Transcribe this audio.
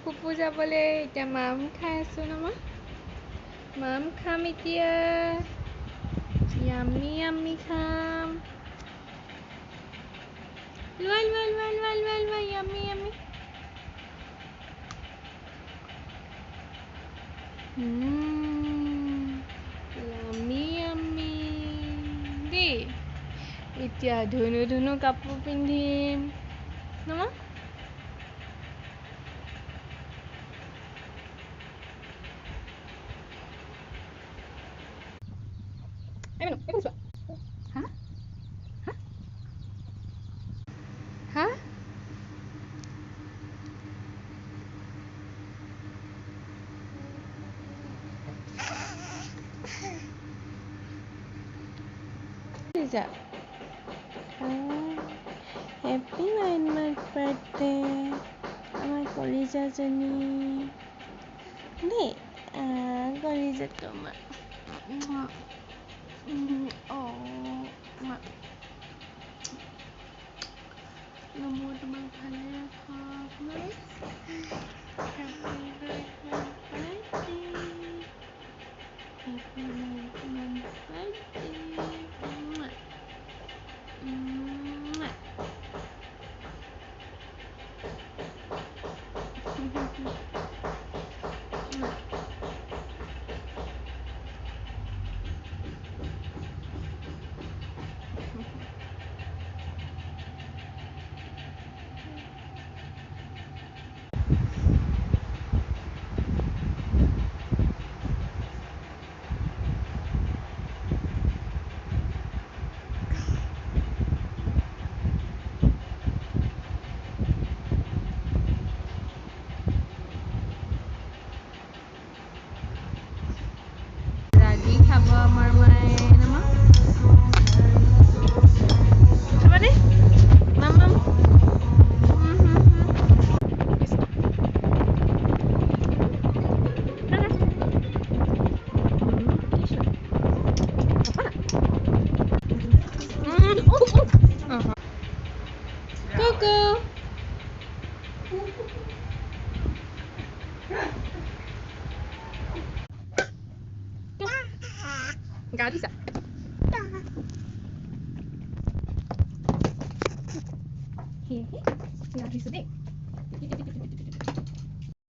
ফুপু যাবলৈ এতিয়া মাম খাই আছোঁ নহয় মাম খাম এতিয়া ইয়াম্মি ইয়াম্মি খাম লোৱা লোৱা লোৱা লোৱা লোৱা লোৱা ইয়াম্মি ইয়াম্মি ইয়াম্মি ইয়াম্মি দেই এতিয়া ধুনু ধুনু কাপোৰ পিন্ধিম নহয় হা Happy 9-month birthday আমার কলিজা জনী দেই কলিজা তোমার নমো তোমাক ভালে রাখক Happy 9-month birthday Happy 9-month birthday Lagi খাব আমার মায়ে নামা খাবা দে মাম মাম Coco Nggak bisa. Nggak bisa deh.